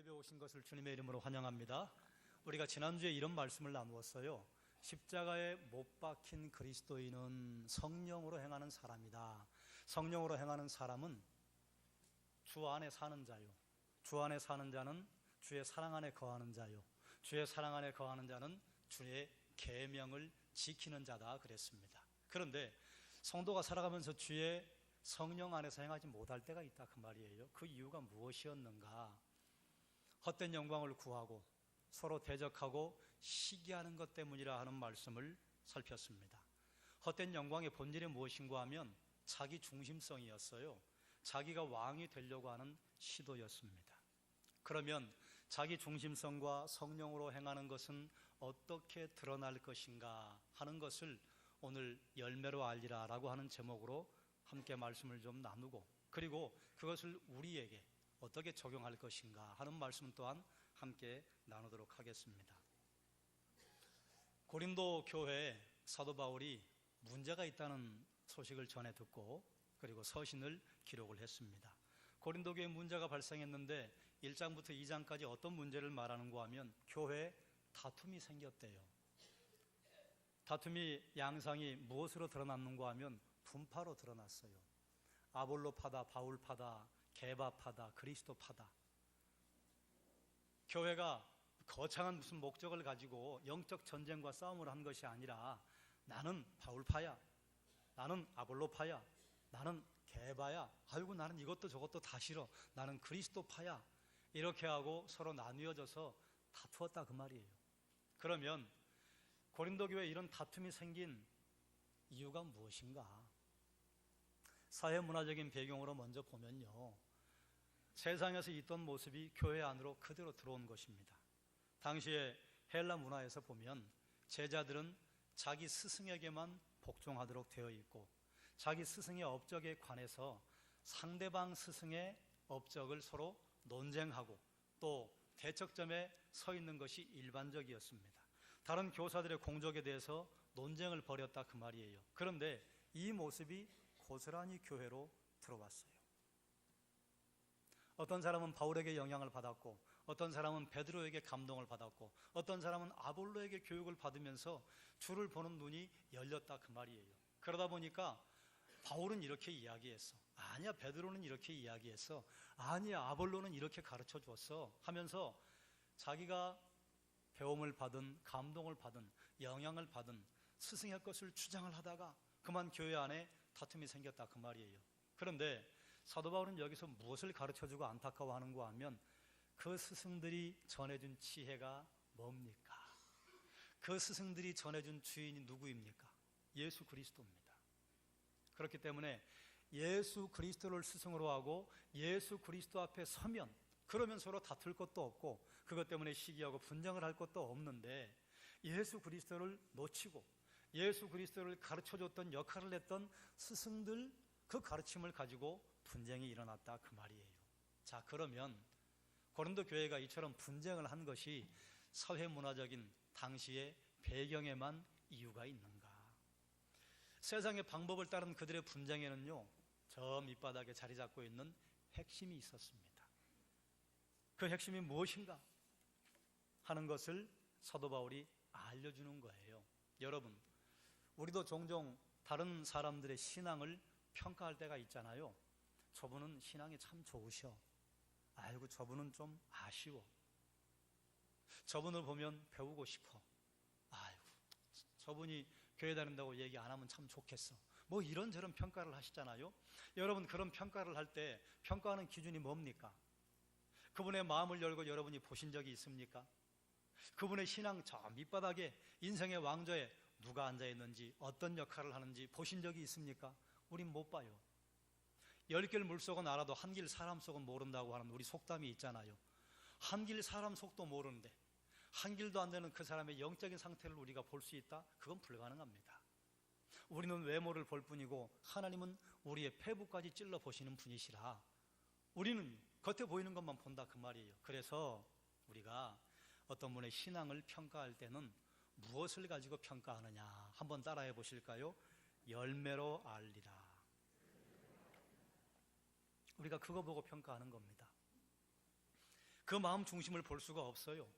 예배 오신 것을 주님의 이름으로 환영합니다. 우리가 지난주에 이런 말씀을 나누었어요. 십자가에 못 박힌 그리스도인은 성령으로 행하는 사람이다. 성령으로 행하는 사람은 주 안에 사는 자요, 주 안에 사는 자는 주의 사랑 안에 거하는 자요, 주의 사랑 안에 거하는 자는 주의 계명을 지키는 자다 그랬습니다. 그런데 성도가 살아가면서 주의 성령 안에서 행하지 못할 때가 있다 그 말이에요. 그 이유가 무엇이었는가? 헛된 영광을 구하고 서로 대적하고 시기하는 것 때문이라 하는 말씀을 살폈습니다. 헛된 영광의 본질이 무엇인가 하면 자기 중심성이었어요. 자기가 왕이 되려고 하는 시도였습니다. 그러면 자기 중심성과 성령으로 행하는 것은 어떻게 드러날 것인가 하는 것을 오늘 열매로 알리라 라고 하는 제목으로 함께 말씀을 좀 나누고, 그리고 그것을 우리에게 어떻게 적용할 것인가 하는 말씀 또한 함께 나누도록 하겠습니다. 고린도 교회에 사도 바울이 문제가 있다는 소식을 전해 듣고 그리고 서신을 기록을 했습니다. 고린도 교회에 문제가 발생했는데 1장부터 2장까지 어떤 문제를 말하는가 하면 교회에 다툼이 생겼대요. 다툼이 양상이 무엇으로 드러났는가 하면 분파로 드러났어요. 아볼로파다, 바울파다, 게바파다, 그리스도파다. 교회가 거창한 무슨 목적을 가지고 영적 전쟁과 싸움을 한 것이 아니라 나는 바울파야, 나는 아볼로파야, 나는 게바야, 아이고 나는 이것도 저것도 다 싫어, 나는 그리스도파야, 이렇게 하고 서로 나뉘어져서 다투었다 그 말이에요. 그러면 고린도 교회에 이런 다툼이 생긴 이유가 무엇인가? 사회문화적인 배경으로 먼저 보면요, 세상에서 있던 모습이 교회 안으로 그대로 들어온 것입니다. 당시에 헬라 문화에서 보면 제자들은 자기 스승에게만 복종하도록 되어 있고, 자기 스승의 업적에 관해서 상대방 스승의 업적을 서로 논쟁하고 또 대척점에 서 있는 것이 일반적이었습니다. 다른 교사들의 공적에 대해서 논쟁을 벌였다 그 말이에요. 그런데 이 모습이 고스란히 교회로 들어왔어요. 어떤 사람은 바울에게 영향을 받았고, 어떤 사람은 베드로에게 감동을 받았고, 어떤 사람은 아볼로에게 교육을 받으면서 주를 보는 눈이 열렸다 그 말이에요. 그러다 보니까 바울은 이렇게 이야기했어, 아니야 베드로는 이렇게 이야기했어, 아니야 아볼로는 이렇게 가르쳐 줬어 하면서 자기가 배움을 받은, 감동을 받은, 영향을 받은 스승의 것을 주장을 하다가 그만 교회 안에 다툼이 생겼다 그 말이에요. 그런데 사도 바울은 여기서 무엇을 가르쳐주고 안타까워하는가 하면 그 스승들이 전해준 지혜가 뭡니까? 그 스승들이 전해준 주인이 누구입니까? 예수 그리스도입니다. 그렇기 때문에 예수 그리스도를 스승으로 하고 예수 그리스도 앞에 서면, 그러면 서로 다툴 것도 없고 그것 때문에 시기하고 분쟁을 할 것도 없는데, 예수 그리스도를 놓치고 예수 그리스도를 가르쳐줬던 역할을 했던 스승들 그 가르침을 가지고 분쟁이 일어났다 그 말이에요. 자, 그러면 고린도 교회가 이처럼 분쟁을 한 것이 사회문화적인 당시의 배경에만 이유가 있는가? 세상의 방법을 따른 그들의 분쟁에는요, 저 밑바닥에 자리 잡고 있는 핵심이 있었습니다. 그 핵심이 무엇인가 하는 것을 사도 바울이 알려주는 거예요. 여러분, 우리도 종종 다른 사람들의 신앙을 평가할 때가 있잖아요. 저분은 신앙이 참 좋으셔, 아이고 저분은 좀 아쉬워, 저분을 보면 배우고 싶어, 아이고 저분이 교회 다닌다고 얘기 안 하면 참 좋겠어, 뭐 이런저런 평가를 하시잖아요. 여러분, 그런 평가를 할 때 평가하는 기준이 뭡니까? 그분의 마음을 열고 여러분이 보신 적이 있습니까? 그분의 신앙 저 밑바닥에 인생의 왕좌에 누가 앉아있는지, 어떤 역할을 하는지 보신 적이 있습니까? 우린 못 봐요. 10길 물속은 알아도 한 길 사람 속은 모른다고 하는 우리 속담이 있잖아요. 한 길 사람 속도 모르는데 한 길도 안 되는 그 사람의 영적인 상태를 우리가 볼 수 있다? 그건 불가능합니다. 우리는 외모를 볼 뿐이고 하나님은 우리의 폐부까지 찔러 보시는 분이시라 우리는 겉에 보이는 것만 본다 그 말이에요. 그래서 우리가 어떤 분의 신앙을 평가할 때는 무엇을 가지고 평가하느냐 한번 따라해 보실까요? 열매로 알리라. 우리가 그거 보고 평가하는 겁니다. 그 마음 중심을 볼 수가 없어요.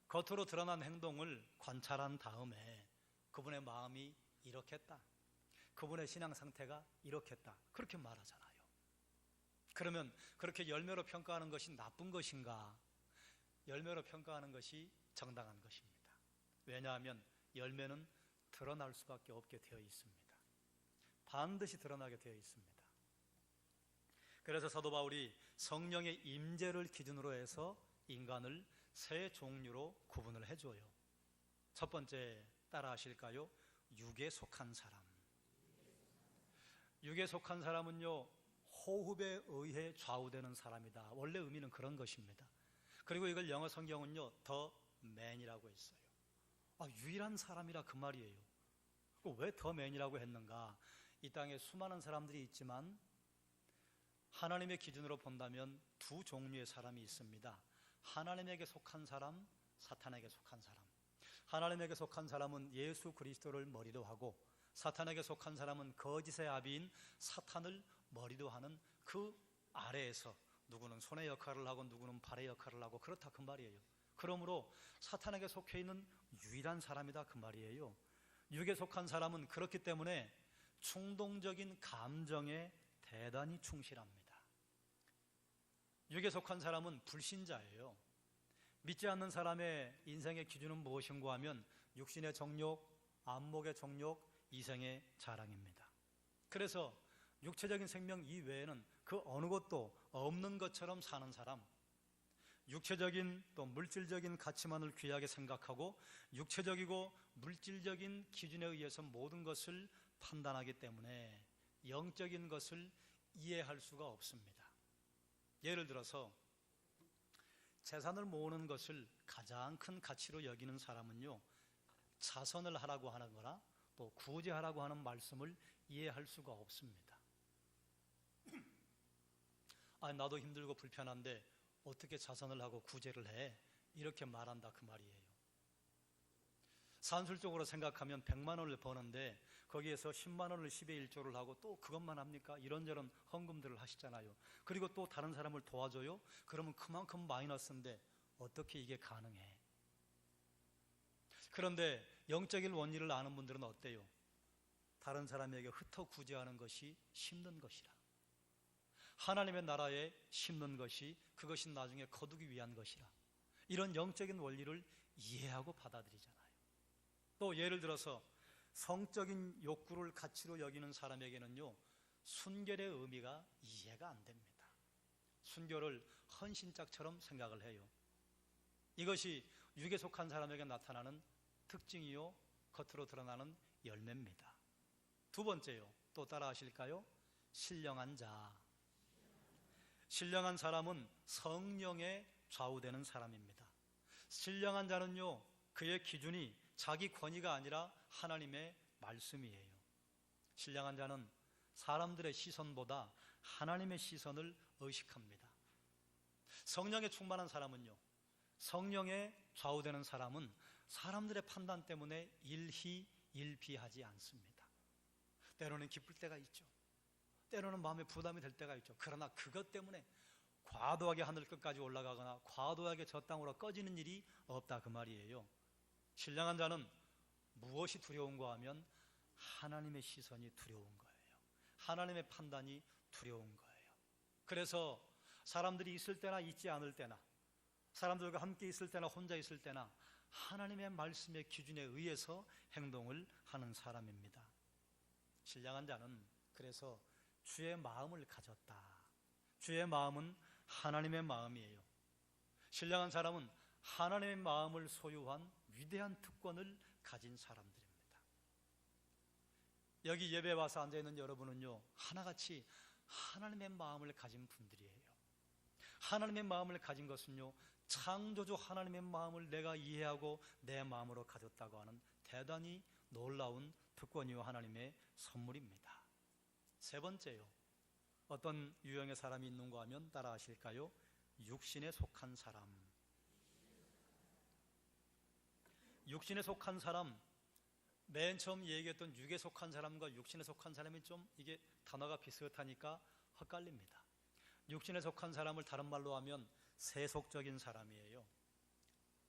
겉으로 드러난 행동을 관찰한 다음에 그분의 마음이 이렇겠다, 그분의 신앙 상태가 이렇겠다, 그렇게 말하잖아요. 그러면 그렇게 열매로 평가하는 것이 나쁜 것인가? 열매로 평가하는 것이 정당한 것입니다. 왜냐하면 열매는 드러날 수밖에 없게 되어 있습니다. 반드시 드러나게 되어 있습니다. 그래서 사도 바울이 성령의 임재를 기준으로 해서 인간을 세 종류로 구분을 해줘요. 첫 번째, 따라 하실까요? 육에 속한 사람. 육에 속한 사람은요, 호흡에 의해 좌우되는 사람이다. 원래 의미는 그런 것입니다. 그리고 이걸 영어 성경은요, the man이라고 했어요. 유일한 사람이라 그 말이에요. 왜 the man이라고 했는가? 이 땅에 수많은 사람들이 있지만 하나님의 기준으로 본다면 두 종류의 사람이 있습니다. 하나님에게 속한 사람, 사탄에게 속한 사람. 하나님에게 속한 사람은 예수 그리스도를 머리로 하고, 사탄에게 속한 사람은 거짓의 아비인 사탄을 머리로 하는 그 아래에서 누구는 손의 역할을 하고 누구는 발의 역할을 하고 그렇다 그 말이에요. 그러므로 사탄에게 속해 있는 유일한 사람이다 그 말이에요. 육에 속한 사람은 그렇기 때문에 충동적인 감정에 대단히 충실합니다. 육에 속한 사람은 불신자예요. 믿지 않는 사람의 인생의 기준은 무엇인가 하면 육신의 정욕, 안목의 정욕, 이생의 자랑입니다. 그래서 육체적인 생명 이외에는 그 어느 것도 없는 것처럼 사는 사람, 육체적인 또 물질적인 가치만을 귀하게 생각하고 육체적이고 물질적인 기준에 의해서 모든 것을 판단하기 때문에 영적인 것을 이해할 수가 없습니다. 예를 들어서 재산을 모으는 것을 가장 큰 가치로 여기는 사람은요, 자선을 하라고 하는 거나 또 구제하라고 하는 말씀을 이해할 수가 없습니다. 나도 힘들고 불편한데 어떻게 자선을 하고 구제를 해? 이렇게 말한다 그 말이에요. 산술적으로 생각하면 100만 원을 버는데 거기에서 10만 원을 10의 1조를 하고 또 그것만 합니까? 이런저런 헌금들을 하시잖아요. 그리고 또 다른 사람을 도와줘요? 그러면 그만큼 마이너스인데 어떻게 이게 가능해? 그런데 영적인 원리를 아는 분들은 어때요? 다른 사람에게 흩어 구제하는 것이 심는 것이라, 하나님의 나라에 심는 것이 그것이 나중에 거두기 위한 것이라, 이런 영적인 원리를 이해하고 받아들이잖아요. 또 예를 들어서 성적인 욕구를 가치로 여기는 사람에게는요, 순결의 의미가 이해가 안 됩니다. 순결을 헌신짝처럼 생각을 해요. 이것이 육에 속한 사람에게 나타나는 특징이요, 겉으로 드러나는 열매입니다. 두 번째요, 또 따라 하실까요? 신령한 자. 신령한 사람은 성령에 좌우되는 사람입니다. 신령한 자는요, 그의 기준이 자기 권위가 아니라 하나님의 말씀이에요. 신령한 자는 사람들의 시선보다 하나님의 시선을 의식합니다. 성령에 충만한 사람은요, 성령에 좌우되는 사람은 사람들의 판단 때문에 일희일비하지 않습니다. 때로는 기쁠 때가 있죠. 때로는 마음에 부담이 될 때가 있죠. 그러나 그것 때문에 과도하게 하늘 끝까지 올라가거나 과도하게 저 땅으로 꺼지는 일이 없다 그 말이에요. 신령한 자는 무엇이 두려운가 하면 하나님의 시선이 두려운 거예요. 하나님의 판단이 두려운 거예요. 그래서 사람들이 있을 때나 있지 않을 때나, 사람들과 함께 있을 때나 혼자 있을 때나 하나님의 말씀의 기준에 의해서 행동을 하는 사람입니다. 신령한 자는 그래서 주의 마음을 가졌다. 주의 마음은 하나님의 마음이에요. 신령한 사람은 하나님의 마음을 소유한 위대한 특권을 가진 사람들입니다. 여기 예배 와서 앉아있는 여러분은요, 하나같이 하나님의 마음을 가진 분들이에요. 하나님의 마음을 가진 것은요, 창조주 하나님의 마음을 내가 이해하고 내 마음으로 가졌다고 하는 대단히 놀라운 특권이요, 하나님의 선물입니다. 세 번째요, 어떤 유형의 사람이 있는가 하면 따라 하실까요? 육신에 속한 사람. 육신에 속한 사람, 맨 처음 얘기했던 육에 속한 사람과 육신에 속한 사람이 좀 이게 단어가 비슷하니까 헷갈립니다. 육신에 속한 사람을 다른 말로 하면 세속적인 사람이에요.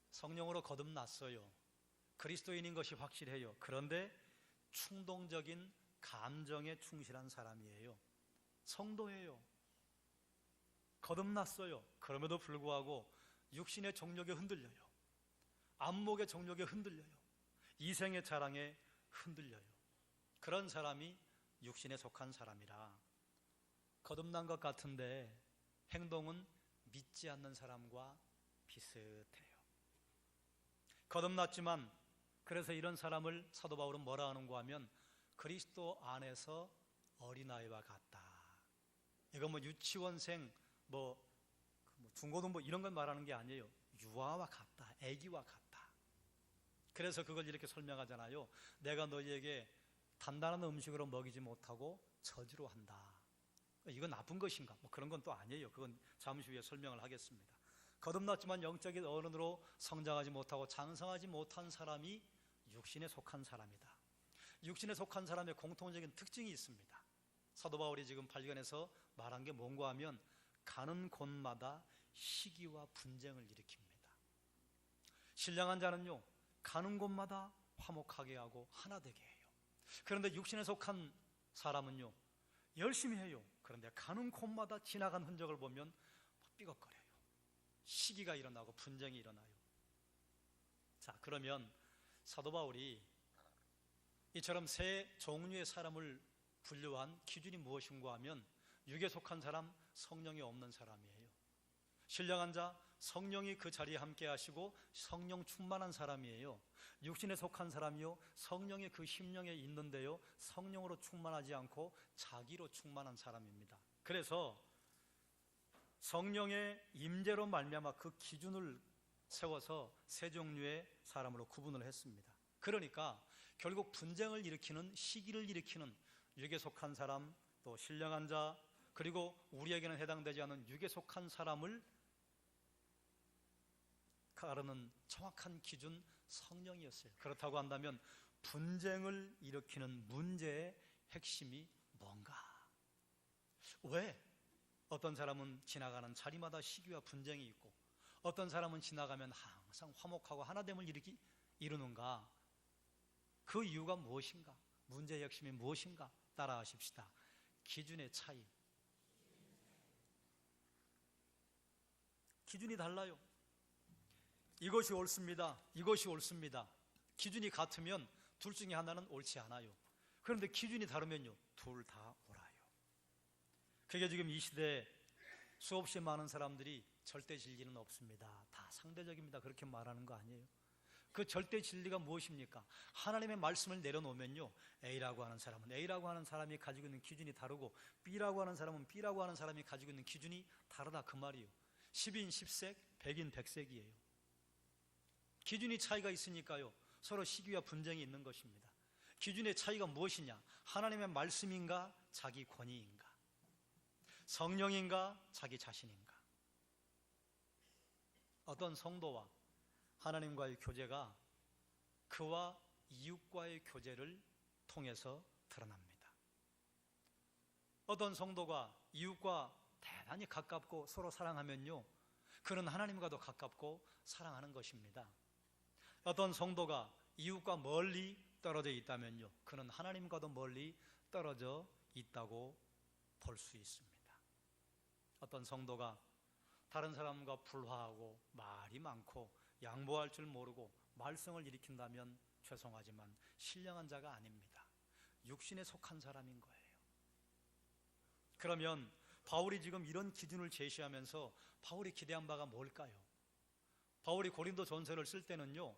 성령으로 거듭났어요. 그리스도인인 것이 확실해요. 그런데 충동적인 감정에 충실한 사람이에요. 성도예요. 거듭났어요. 그럼에도 불구하고 육신의 정욕에 흔들려요. 안목의 정욕에 흔들려요. 이생의 자랑에 흔들려요. 그런 사람이 육신에 속한 사람이라 거듭난 것 같은데 행동은 믿지 않는 사람과 비슷해요. 거듭났지만 그래서 이런 사람을 사도 바울은 뭐라 하는가 하면 그리스도 안에서 어린아이와 같다. 이건 뭐 유치원생, 중고등부 이런 걸 말하는 게 아니에요. 유아와 같다. 애기와 같다. 그래서 그걸 이렇게 설명하잖아요. 내가 너희에게 단단한 음식으로 먹이지 못하고 저주로 한다. 이건 나쁜 것인가? 그런 건 또 아니에요. 그건 잠시 후에 설명을 하겠습니다. 거듭났지만 영적인 어른으로 성장하지 못하고 장성하지 못한 사람이 육신에 속한 사람이다. 육신에 속한 사람의 공통적인 특징이 있습니다. 사도 바울이 지금 발견해서 말한 게 뭔가 하면 가는 곳마다 시기와 분쟁을 일으킵니다. 신령한 자는요, 가는 곳마다 화목하게 하고 하나 되게 해요. 그런데 육신에 속한 사람은요, 열심히 해요. 그런데 가는 곳마다 지나간 흔적을 보면 삐걱거려요. 시기가 일어나고 분쟁이 일어나요. 자, 그러면 사도 바울이 이처럼 세 종류의 사람을 분류한 기준이 무엇인가 하면 육에 속한 사람, 성령이 없는 사람이에요. 신령한 자, 성령이 그 자리에 함께 하시고 성령 충만한 사람이에요. 육신에 속한 사람이요, 성령이 그 심령에 있는데요, 성령으로 충만하지 않고 자기로 충만한 사람입니다. 그래서 성령의 임재로 말미암아 그 기준을 세워서 세 종류의 사람으로 구분을 했습니다. 그러니까 결국 분쟁을 일으키는, 시기를 일으키는 육에 속한 사람, 또 신령한 자, 그리고 우리에게는 해당되지 않은 육에 속한 사람을 가르는 정확한 기준, 성령이었어요. 그렇다고 한다면 분쟁을 일으키는 문제의 핵심이 뭔가? 왜 어떤 사람은 지나가는 자리마다 시기와 분쟁이 있고 어떤 사람은 지나가면 항상 화목하고 하나됨을 이루는가? 그 이유가 무엇인가? 문제의 핵심이 무엇인가? 따라하십시다. 기준의 차이. 기준이 달라요. 이것이 옳습니다. 이것이 옳습니다. 기준이 같으면 둘 중에 하나는 옳지 않아요. 그런데 기준이 다르면요, 둘 다 옳아요. 그게 지금 이 시대에 수없이 많은 사람들이 절대 진리는 없습니다, 다 상대적입니다, 그렇게 말하는 거 아니에요. 그 절대 진리가 무엇입니까? 하나님의 말씀을 내려놓으면요, A라고 하는 사람은 A라고 하는 사람이 가지고 있는 기준이 다르고 B라고 하는 사람은 B라고 하는 사람이 가지고 있는 기준이 다르다, 그 말이에요. 10인 10색, 100인 100색이에요. 기준이 차이가 있으니까요, 서로 시기와 분쟁이 있는 것입니다. 기준의 차이가 무엇이냐? 하나님의 말씀인가? 자기 권위인가? 성령인가? 자기 자신인가? 어떤 성도와 하나님과의 교제가 그와 이웃과의 교제를 통해서 드러납니다. 어떤 성도가 이웃과 대단히 가깝고 서로 사랑하면요, 그는 하나님과도 가깝고 사랑하는 것입니다. 어떤 성도가 이웃과 멀리 떨어져 있다면요, 그는 하나님과도 멀리 떨어져 있다고 볼 수 있습니다. 어떤 성도가 다른 사람과 불화하고 말이 많고 양보할 줄 모르고 말썽을 일으킨다면 죄송하지만 신령한 자가 아닙니다. 육신에 속한 사람인 거예요. 그러면 바울이 지금 이런 기준을 제시하면서 바울이 기대한 바가 뭘까요? 바울이 고린도 전서를 쓸 때는요,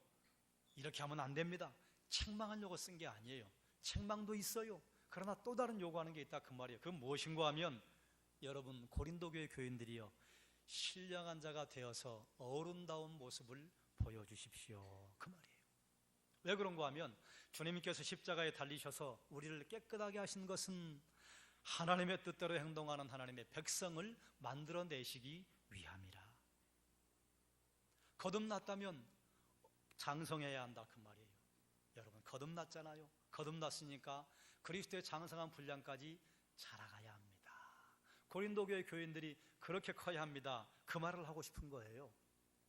이렇게 하면 안 됩니다, 책망하려고 쓴 게 아니에요. 책망도 있어요. 그러나 또 다른 요구하는 게 있다, 그 말이에요. 그건 무엇인가 하면, 여러분 고린도 교회 교인들이요, 신령한 자가 되어서 어른다운 모습을 보여주십시오, 그 말이에요. 왜 그런가 하면 주님께서 십자가에 달리셔서 우리를 깨끗하게 하신 것은 하나님의 뜻대로 행동하는 하나님의 백성을 만들어내시기 위함이라. 거듭났다면 장성해야 한다, 그 말이에요. 여러분 거듭났잖아요. 거듭났으니까 그리스도의 장성한 분량까지 자라가야 합니다. 고린도 교회 교인들이 그렇게 커야 합니다. 그 말을 하고 싶은 거예요.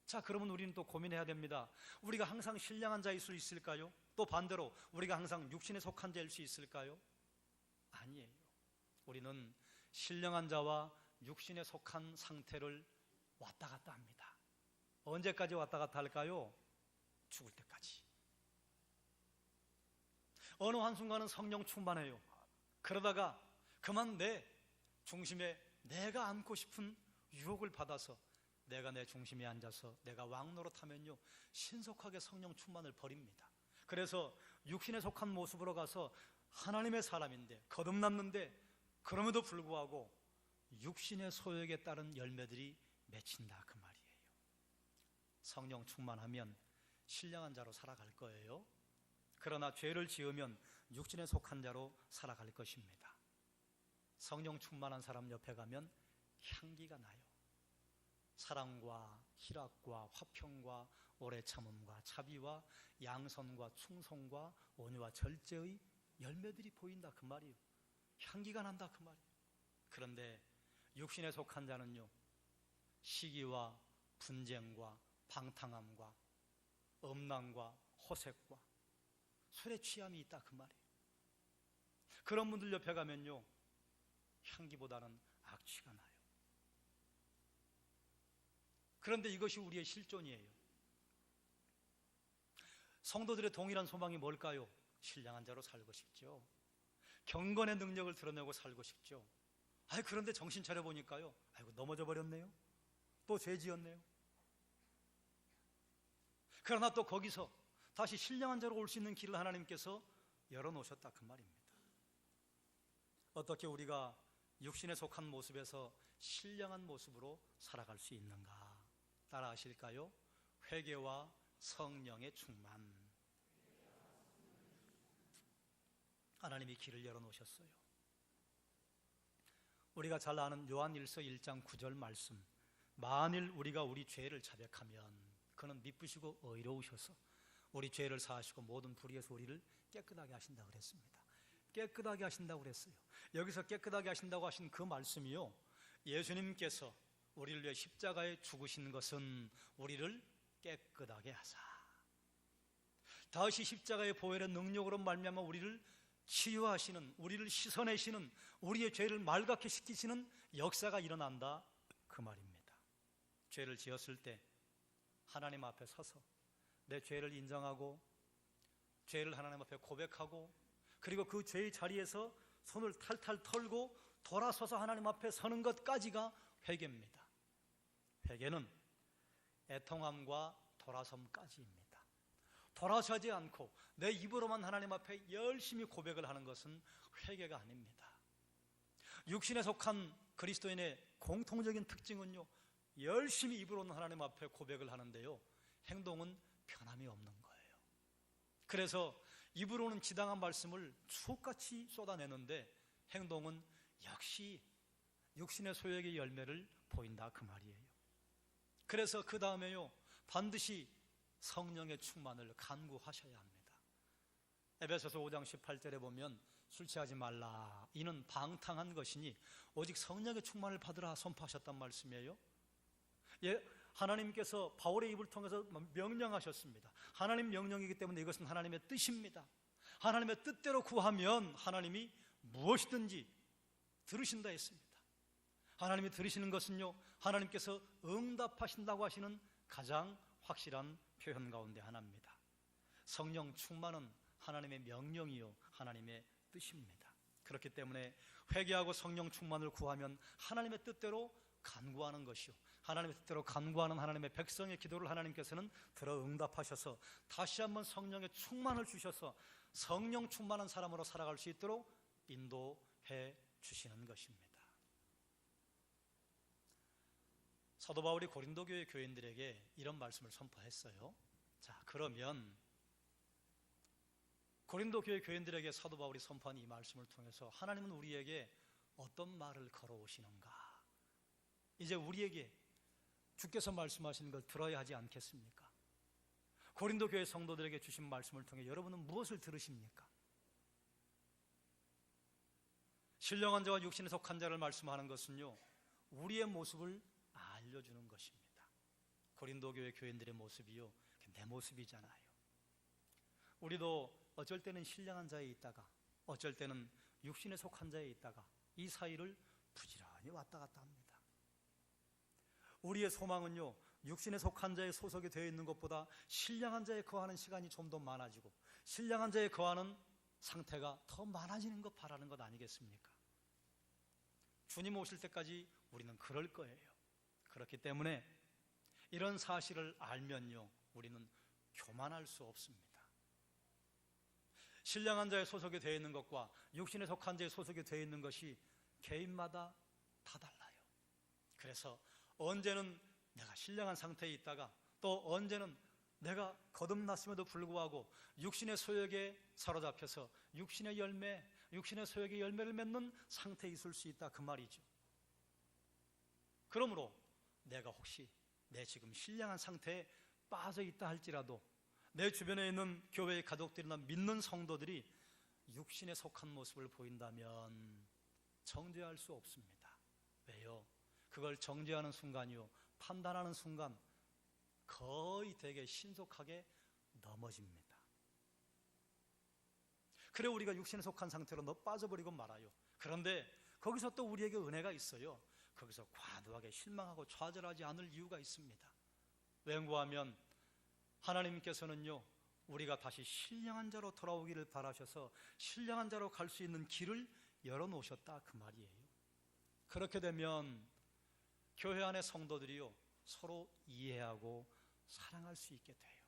자, 그러면 우리는 또 고민해야 됩니다. 우리가 항상 신령한 자일 수 있을까요? 또 반대로 우리가 항상 육신에 속한 자일 수 있을까요? 아니에요. 우리는 신령한 자와 육신에 속한 상태를 왔다 갔다 합니다. 언제까지 왔다 갔다 할까요? 죽을 때까지. 어느 한순간은 성령 충만해요. 그러다가 그만 내 중심에 내가 앉고 싶은 유혹을 받아서 내가 내 중심에 앉아서 내가 왕노릇하면요, 신속하게 성령 충만을 버립니다. 그래서 육신에 속한 모습으로 가서 하나님의 사람인데 거듭났는데 그럼에도 불구하고 육신의 소욕에 따른 열매들이 맺힌다 그 말이에요. 성령 충만하면 신령한 자로 살아갈 거예요. 그러나 죄를 지으면 육신에 속한 자로 살아갈 것입니다. 성령 충만한 사람 옆에 가면 향기가 나요. 사랑과 희락과 화평과 오래 참음과 자비와 양선과 충성과 온유와 절제의 열매들이 보인다 그 말이에요. 향기가 난다 그 말이에요. 그런데 육신에 속한 자는요, 시기와 분쟁과 방탕함과 음란과 호색과 술에 취함이 있다 그 말이에요. 그런 분들 옆에 가면요, 향기보다는 악취가 나요. 그런데 이것이 우리의 실존이에요. 성도들의 동일한 소망이 뭘까요? 신령한 자로 살고 싶죠. 경건의 능력을 드러내고 살고 싶죠. 그런데 정신 차려보니까요, 넘어져 버렸네요. 또 죄 지었네요. 그러나 또 거기서 다시 신령한 자로 올 수 있는 길을 하나님께서 열어놓으셨다 그 말입니다. 어떻게 우리가 육신에 속한 모습에서 신령한 모습으로 살아갈 수 있는가? 따라 하실까요? 회개와 성령의 충만. 하나님이 길을 열어놓으셨어요. 우리가 잘 아는 요한일서 1장 9절 말씀, 만일 우리가 우리 죄를 자백하면 그는 미쁘시고 의로우셔서 우리 죄를 사하시고 모든 불의에서 우리를 깨끗하게 하신다고 그랬습니다. 깨끗하게 하신다고 그랬어요. 여기서 깨끗하게 하신다고 하신 그 말씀이요, 예수님께서 우리를 위해 십자가에 죽으신 것은 우리를 깨끗하게 하사 다시 십자가의 보혈의 능력으로 말미암아 우리를 치유하시는, 우리를 씻어내시는, 우리의 죄를 맑게 시키시는 역사가 일어난다 그 말입니다. 죄를 지었을 때 하나님 앞에 서서 내 죄를 인정하고 죄를 하나님 앞에 고백하고 그리고 그 죄의 자리에서 손을 탈탈 털고 돌아서서 하나님 앞에 서는 것까지가 회개입니다. 회개는 애통함과 돌아섬까지입니다. 돌아서지 않고 내 입으로만 하나님 앞에 열심히 고백을 하는 것은 회개가 아닙니다. 육신에 속한 그리스도인의 공통적인 특징은요, 열심히 입으로는 하나님 앞에 고백을 하는데요, 행동은 변함이 없는 거예요. 그래서 입으로는 지당한 말씀을 주옥같이 쏟아내는데 행동은 역시 육신의 소욕의 열매를 보인다 그 말이에요. 그래서 그 다음에요, 반드시 성령의 충만을 간구하셔야 합니다. 에베소서 5장 18절에 보면 술 취하지 말라, 이는 방탕한 것이니 오직 성령의 충만을 받으라 선포하셨단 말씀이에요. 하나님께서 바울의 입을 통해서 명령하셨습니다. 하나님 명령이기 때문에 이것은 하나님의 뜻입니다. 하나님의 뜻대로 구하면 하나님이 무엇이든지 들으신다 했습니다. 하나님이 들으시는 것은요, 하나님께서 응답하신다고 하시는 가장 확실한 표현 가운데 하나입니다. 성령 충만은 하나님의 명령이요 하나님의 뜻입니다. 그렇기 때문에 회개하고 성령 충만을 구하면 하나님의 뜻대로 간구하는 것이요, 하나님의 뜻대로 간구하는 하나님의 백성의 기도를 하나님께서는 들어 응답하셔서 다시 한번 성령의 충만을 주셔서 성령 충만한 사람으로 살아갈 수 있도록 인도해 주시는 것입니다. 사도 바울이 고린도 교회 교인들에게 이런 말씀을 선포했어요. 자, 그러면 고린도 교회 교인들에게 사도 바울이 선포한 이 말씀을 통해서 하나님은 우리에게 어떤 말을 걸어오시는가? 이제 우리에게 주께서 말씀하시는 걸 들어야 하지 않겠습니까? 고린도 교회 성도들에게 주신 말씀을 통해 여러분은 무엇을 들으십니까? 신령한 자와 육신에 속한 자를 말씀하는 것은요, 우리의 모습을 알려주는 것입니다. 고린도 교회 교인들의 모습이요, 내 모습이잖아요. 우리도 어쩔 때는 신령한 자에 있다가 어쩔 때는 육신에 속한 자에 있다가 이 사이를 부지런히 왔다 갔다 합니다. 우리의 소망은요, 육신에 속한 자에 소속이 되어 있는 것보다 신령한 자에 거하는 시간이 좀 더 많아지고 신령한 자에 거하는 상태가 더 많아지는 것 바라는 것 아니겠습니까? 주님 오실 때까지 우리는 그럴 거예요. 그렇기 때문에 이런 사실을 알면요, 우리는 교만할 수 없습니다. 신령한 자에 소속이 되어 있는 것과 육신에 속한 자에 소속이 되어 있는 것이 개인마다 다 달라요. 그래서 언제는 내가 신령한 상태에 있다가 또 언제는 내가 거듭났음에도 불구하고 육신의 소욕에 사로잡혀서 육신의 열매, 육신의 소욕의 열매를 맺는 상태에 있을 수 있다, 그 말이죠. 그러므로 내가 혹시 내 지금 신령한 상태에 빠져 있다 할지라도 내 주변에 있는 교회의 가족들이나 믿는 성도들이 육신에 속한 모습을 보인다면 정죄할 수 없습니다. 왜요? 그걸 정죄하는 순간이요, 판단하는 순간 거의 되게 신속하게 넘어집니다. 그래 우리가 육신에 속한 상태로 빠져버리고 말아요. 그런데 거기서 또 우리에게 은혜가 있어요. 거기서 과도하게 실망하고 좌절하지 않을 이유가 있습니다. 왠고하면 하나님께서는요, 우리가 다시 신령한 자로 돌아오기를 바라셔서 신령한 자로 갈 수 있는 길을 열어놓으셨다, 그 말이에요. 그렇게 되면 교회 안의 성도들이요, 서로 이해하고 사랑할 수 있게 돼요.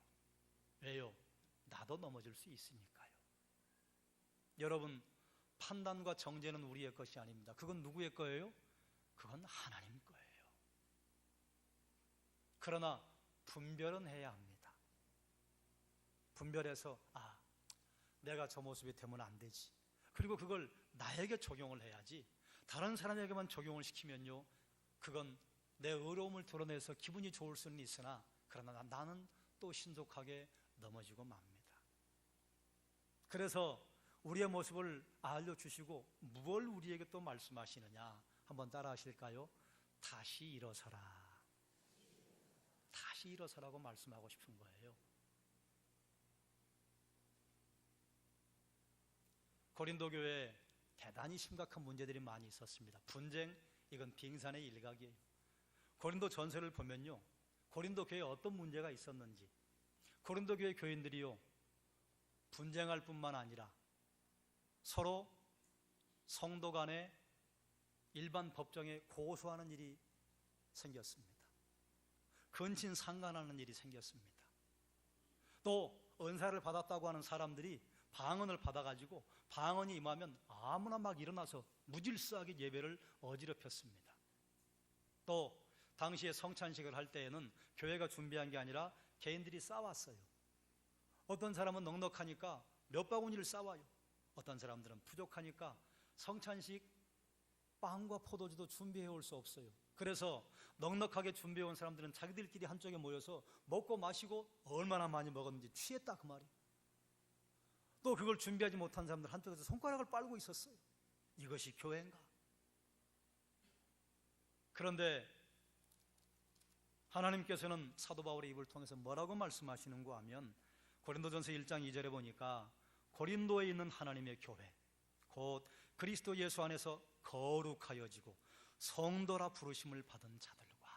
왜요? 나도 넘어질 수 있으니까요. 여러분, 판단과 정죄는 우리의 것이 아닙니다. 그건 누구의 거예요? 그건 하나님 거예요. 그러나 분별은 해야 합니다. 분별해서 내가 저 모습이 되면 안 되지. 그리고 그걸 나에게 적용을 해야지. 다른 사람에게만 적용을 시키면요, 그건 내 의로움을 드러내서 기분이 좋을 수는 있으나 그러나 나는 또 신속하게 넘어지고 맙니다. 그래서 우리의 모습을 알려주시고 무엇을 우리에게 또 말씀하시느냐, 한번 따라 하실까요? 다시 일어서라. 다시 일어서라고 말씀하고 싶은 거예요. 고린도 교회에 대단히 심각한 문제들이 많이 있었습니다. 분쟁, 이건 빙산의 일각이에요. 고린도 전서를 보면요, 고린도 교회에 어떤 문제가 있었는지, 고린도 교회 교인들이요, 분쟁할 뿐만 아니라 서로 성도 간에 일반 법정에 고소하는 일이 생겼습니다. 근친 상간하는 일이 생겼습니다. 또 은사를 받았다고 하는 사람들이 방언을 받아가지고 방언이 임하면 아무나 막 일어나서 무질서하게 예배를 어지럽혔습니다. 또 당시에 성찬식을 할 때에는 교회가 준비한 게 아니라 개인들이 싸왔어요. 어떤 사람은 넉넉하니까 몇 바구니를 싸와요. 어떤 사람들은 부족하니까 성찬식 빵과 포도주도 준비해 올 수 없어요. 그래서 넉넉하게 준비해 온 사람들은 자기들끼리 한쪽에 모여서 먹고 마시고 얼마나 많이 먹었는지 취했다, 그 말이에요. 또 그걸 준비하지 못한 사람들 한쪽에서 손가락을 빨고 있었어요. 이것이 교회인가? 그런데 하나님께서는 사도 바울의 입을 통해서 뭐라고 말씀하시는가 하면 고린도전서 1장 2절에 보니까 고린도에 있는 하나님의 교회, 곧 그리스도 예수 안에서 거룩하여지고 성도라 부르심을 받은 자들과,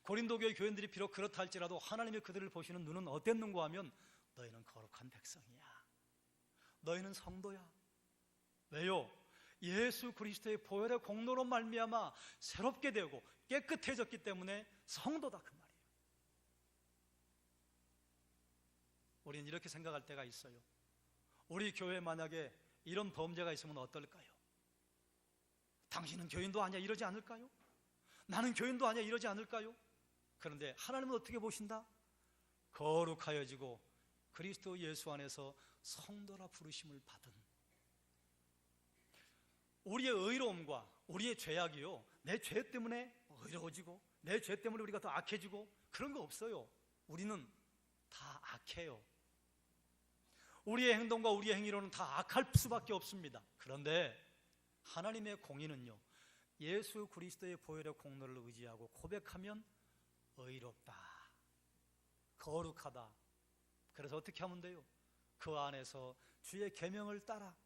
고린도 교회 교인들이 비록 그렇다 할지라도 하나님이 그들을 보시는 눈은 어땠는가 하면 너희는 거룩한 백성이야, 너희는 성도야. 왜요? 예수 그리스도의 보혈의 공로로 말미암아 새롭게 되고 깨끗해졌기 때문에 성도다, 그 말이에요. 우리는 이렇게 생각할 때가 있어요. 우리 교회에 만약에 이런 범죄가 있으면 어떨까요? 당신은 교인도 아니야 이러지 않을까요? 나는 교인도 아니야 이러지 않을까요? 그런데 하나님은 어떻게 보신다? 거룩하여지고 그리스도 예수 안에서 성도라 부르심을 받은, 우리의 의로움과 우리의 죄악이요, 내 죄 때문에 의로워지고 내 죄 때문에 우리가 더 악해지고 그런 거 없어요. 우리는 다 악해요. 우리의 행동과 우리의 행위로는 다 악할 수밖에 없습니다. 그런데 하나님의 공의는요, 예수 그리스도의 보혈의 공로를 의지하고 고백하면 의롭다, 거룩하다. 그래서 어떻게 하면 돼요? 그 안에서 주의 계명을 따라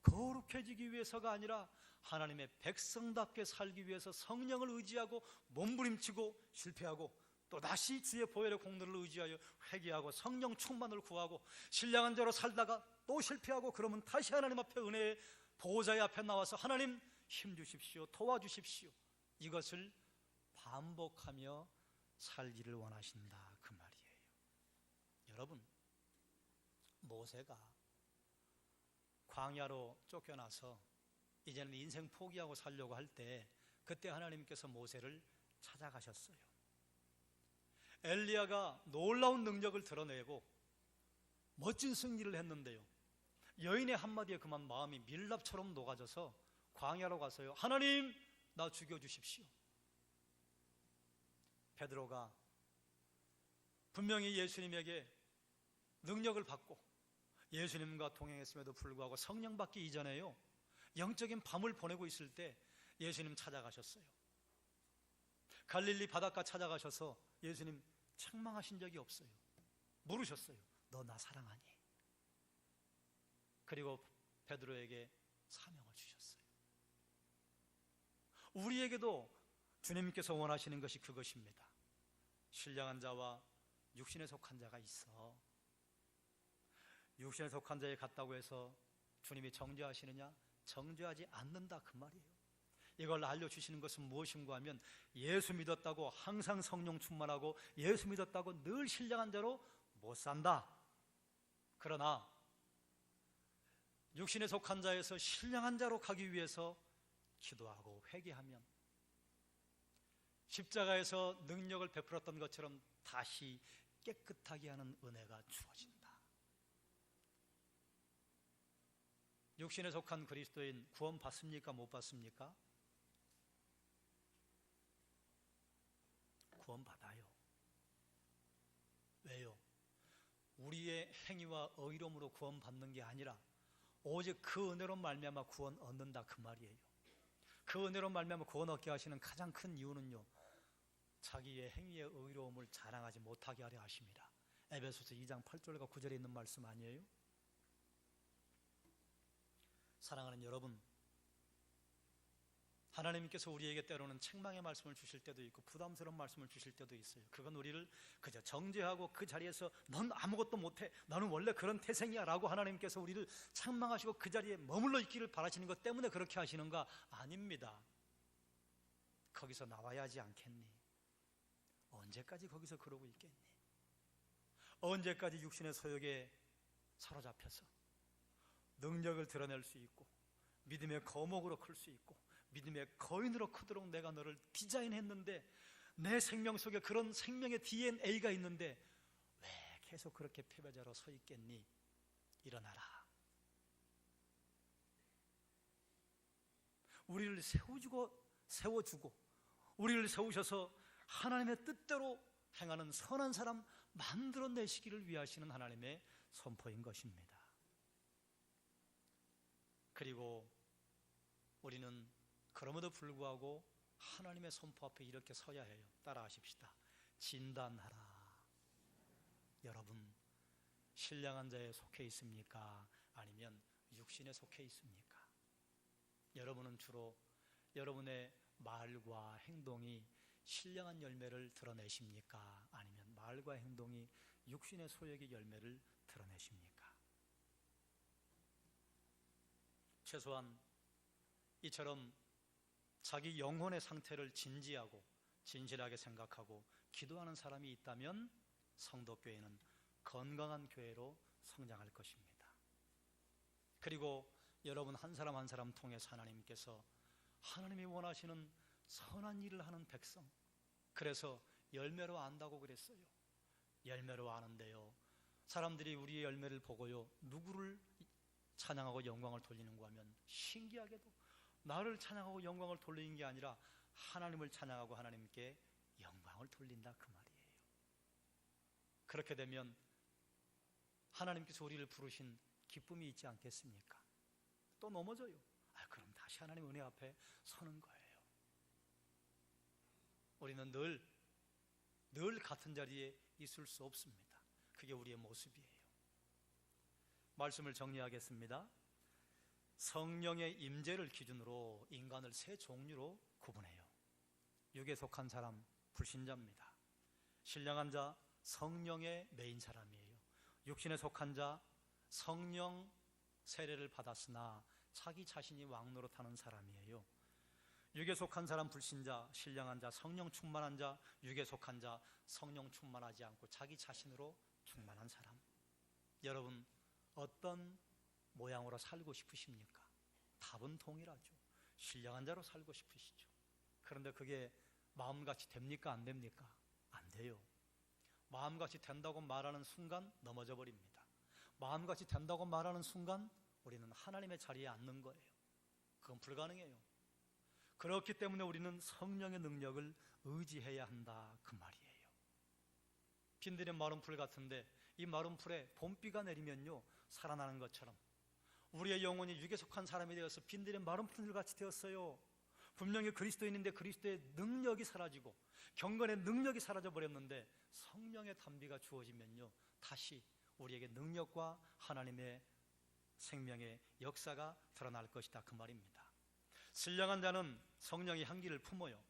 거룩해지기 위해서가 아니라 하나님의 백성답게 살기 위해서 성령을 의지하고 몸부림치고 실패하고 또다시 주의 보혈의 공로를 의지하여 회개하고 성령 충만을 구하고 신령한 자로 살다가 또 실패하고 그러면 다시 하나님 앞에 은혜의 보호자의 앞에 나와서 하나님 힘주십시오, 도와주십시오, 이것을 반복하며 살기를 원하신다, 그 말이에요. 여러분, 모세가 광야로 쫓겨나서 이제는 인생 포기하고 살려고 할 때 그때 하나님께서 모세를 찾아가셨어요. 엘리야가 놀라운 능력을 드러내고 멋진 승리를 했는데요, 여인의 한마디에 그만 마음이 밀랍처럼 녹아져서 광야로 가서요, 하나님 나 죽여주십시오. 베드로가 분명히 예수님에게 능력을 받고 예수님과 동행했음에도 불구하고 성령 받기 이전에요, 영적인 밤을 보내고 있을 때 예수님 찾아가셨어요. 갈릴리 바닷가 찾아가셔서 예수님 책망하신 적이 없어요. 물으셨어요. 너 나 사랑하니? 그리고 베드로에게 사명을 주셨어요. 우리에게도 주님께서 원하시는 것이 그것입니다. 신령한 자와 육신에 속한 자가 있어. 육신에 속한 자에 갔다고 해서 주님이 정죄하시느냐? 정죄하지 않는다, 그 말이에요. 이걸 알려주시는 것은 무엇인가 하면 예수 믿었다고 항상 성령 충만하고 예수 믿었다고 늘 신령한 자로 못 산다. 그러나 육신에 속한 자에서 신령한 자로 가기 위해서 기도하고 회개하면 십자가에서 능력을 베풀었던 것처럼 다시 깨끗하게 하는 은혜가 주어진다. 육신에 속한 그리스도인 구원 받습니까? 못 받습니까? 구원 받아요. 왜요? 우리의 행위와 의로움으로 구원 받는 게 아니라 오직 그 은혜로 말미암아 구원 얻는다, 그 말이에요. 그 은혜로 말미암아 구원 얻게 하시는 가장 큰 이유는요, 자기의 행위의 의로움을 자랑하지 못하게 하려 하십니다. 에베소서 2장 8절과 9절에 있는 말씀 아니에요? 사랑하는 여러분, 하나님께서 우리에게 때로는 책망의 말씀을 주실 때도 있고 부담스러운 말씀을 주실 때도 있어요. 그건 우리를 그저 정죄하고 그 자리에서 넌 아무것도 못해, 너는 원래 그런 태생이야 라고 하나님께서 우리를 책망하시고 그 자리에 머물러 있기를 바라시는 것 때문에 그렇게 하시는가? 아닙니다. 거기서 나와야 하지 않겠니? 언제까지 거기서 그러고 있겠니? 언제까지 육신의 소욕에 사로잡혀서 능력을 드러낼 수 있고 믿음의 거목으로 클 수 있고 믿음의 거인으로 크도록 내가 너를 디자인했는데 내 생명 속에 그런 생명의 DNA가 있는데 왜 계속 그렇게 패배자로 서 있겠니? 일어나라. 우리를 세워주고 우리를 세우셔서 하나님의 뜻대로 행하는 선한 사람 만들어내시기를 위하시는 하나님의 선포인 것입니다. 그리고 우리는 그럼에도 불구하고 하나님의 선포 앞에 이렇게 서야 해요. 따라하십시다. 진단하라. 여러분, 신령한 자에 속해 있습니까? 아니면 육신에 속해 있습니까? 여러분은 주로 여러분의 말과 행동이 신령한 열매를 드러내십니까? 아니면 말과 행동이 육신의 소욕의 열매를 드러내십니까? 최소한 이처럼 자기 영혼의 상태를 진지하고 진실하게 생각하고 기도하는 사람이 있다면 성도교회는 건강한 교회로 성장할 것입니다. 그리고 여러분 한 사람 한 사람 통해서 하나님께서 하나님이 원하시는 선한 일을 하는 백성, 그래서 열매로 안다고 그랬어요. 열매로 아는데요, 사람들이 우리의 열매를 보고요, 누구를 찬양하고 영광을 돌리는가 하면 신기하게도 나를 찬양하고 영광을 돌리는 게 아니라 하나님을 찬양하고 하나님께 영광을 돌린다, 그 말이에요. 그렇게 되면 하나님께서 우리를 부르신 기쁨이 있지 않겠습니까? 또 넘어져요. 그럼 다시 하나님 은혜 앞에 서는 거예요. 우리는 늘 같은 자리에 있을 수 없습니다. 그게 우리의 모습이에요. 말씀을 정리하겠습니다. 성령의 임재를 기준으로 인간을 세 종류로 구분해요. 육에 속한 사람, 불신자입니다. 신령한 자, 성령의 메인 사람이에요. 육신에 속한 자, 성령 세례를 받았으나 자기 자신이 왕노릇하는 사람이에요. 육에 속한 사람, 불신자, 신령한 자, 성령 충만한 자, 육에 속한 자, 성령 충만하지 않고 자기 자신으로 충만한 사람. 여러분, 어떤 모양으로 살고 싶으십니까? 답은 동일하죠. 신령한 자로 살고 싶으시죠. 그런데 그게 마음같이 됩니까? 안 됩니까? 안 돼요. 마음같이 된다고 말하는 순간 넘어져 버립니다. 마음같이 된다고 말하는 순간 우리는 하나님의 자리에 앉는 거예요. 그건 불가능해요. 그렇기 때문에 우리는 성령의 능력을 의지해야 한다, 그 말이에요. 빈들의 마른 풀 같은데 이 마른 풀에 봄비가 내리면요 살아나는 것처럼 우리의 영혼이 육에 속한 사람이 되어서 빈들의 마른 풀같이 되었어요. 분명히 그리스도인인데 그리스도의 능력이 사라지고 경건의 능력이 사라져 버렸는데 성령의 단비가 주어지면요 다시 우리에게 능력과 하나님의 생명의 역사가 드러날 것이다, 그 말입니다. 신령한 자는 성령의 향기를 품어요.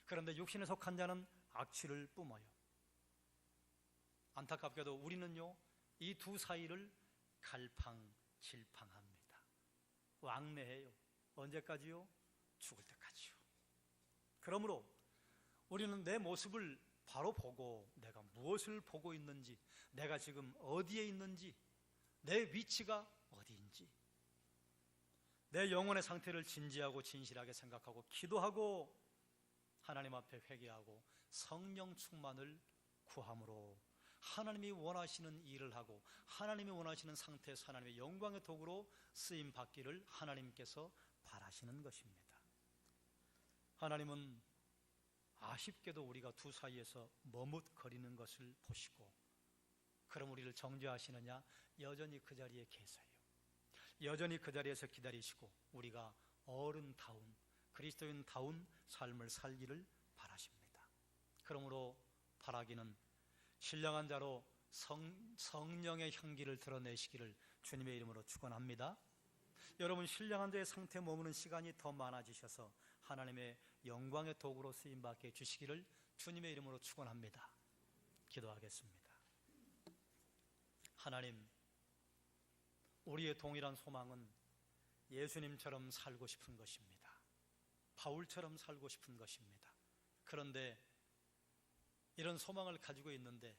그런데 육신에 속한 자는 악취를 뿜어요. 안타깝게도 우리는요 이 두 사이를 갈팡질팡합니다. 왕래해요. 언제까지요? 죽을 때까지요. 그러므로 우리는 내 모습을 바로 보고 내가 무엇을 보고 있는지, 내가 지금 어디에 있는지, 내 위치가 어디인지, 내 영혼의 상태를 진지하고 진실하게 생각하고 기도하고 하나님 앞에 회개하고 성령 충만을 구함으로 하나님이 원하시는 일을 하고 하나님이 원하시는 상태에서 하나님의 영광의 도구로 쓰임 받기를 하나님께서 바라시는 것입니다. 하나님은 아쉽게도 우리가 두 사이에서 머뭇거리는 것을 보시고 그럼 우리를 정죄하시느냐? 여전히 그 자리에 계세요. 여전히 그 자리에서 기다리시고 우리가 어른다운 그리스도인다운 삶을 살기를 바라십니다. 그러므로 바라기는 신령한 자로 성령의 향기를 드러내시기를 주님의 이름으로 축원합니다. 여러분, 신령한 자의 상태에 머무는 시간이 더 많아지셔서 하나님의 영광의 도구로 쓰임받게 해주시기를 주님의 이름으로 축원합니다. 기도하겠습니다. 하나님, 우리의 동일한 소망은 예수님처럼 살고 싶은 것입니다. 바울처럼 살고 싶은 것입니다. 그런데 이런 소망을 가지고 있는데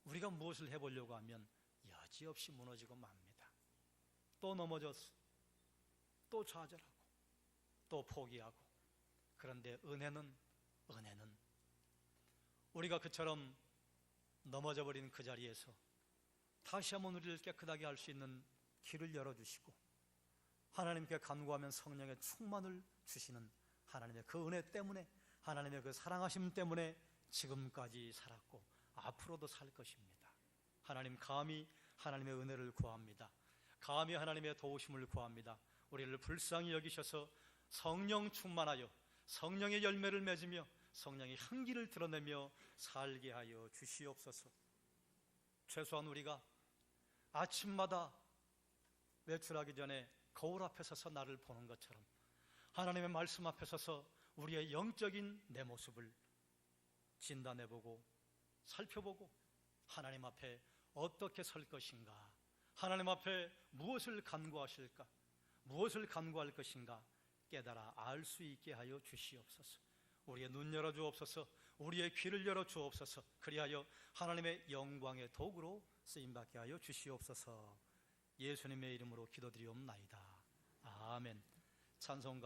우리가 무엇을 해보려고 하면 여지없이 무너지고 맙니다. 또 넘어져서 또 좌절하고 또 포기하고. 그런데 은혜는 우리가 그처럼 넘어져버린 그 자리에서 다시 한번 우리를 깨끗하게 할 수 있는 길을 열어주시고 하나님께 간구하면 성령의 충만을 주시는 하나님의 그 은혜 때문에, 하나님의 그 사랑하심 때문에 지금까지 살았고 앞으로도 살 것입니다. 하나님, 감히 하나님의 은혜를 구합니다. 감히 하나님의 도우심을 구합니다. 우리를 불쌍히 여기셔서 성령 충만하여 성령의 열매를 맺으며 성령의 향기를 드러내며 살게 하여 주시옵소서. 최소한 우리가 아침마다 외출하기 전에 거울 앞에 서서 나를 보는 것처럼 하나님의 말씀 앞에 서서 우리의 영적인 내 모습을 진단해보고 살펴보고 하나님 앞에 어떻게 설 것인가, 하나님 앞에 무엇을 간구하실까, 무엇을 간구할 것인가 깨달아 알 수 있게 하여 주시옵소서. 우리의 눈 열어 주옵소서. 우리의 귀를 열어 주옵소서. 그리하여 하나님의 영광의 도구로 쓰임받게 하여 주시옵소서. 예수님의 이름으로 기도드리옵나이다. 아멘. 찬송가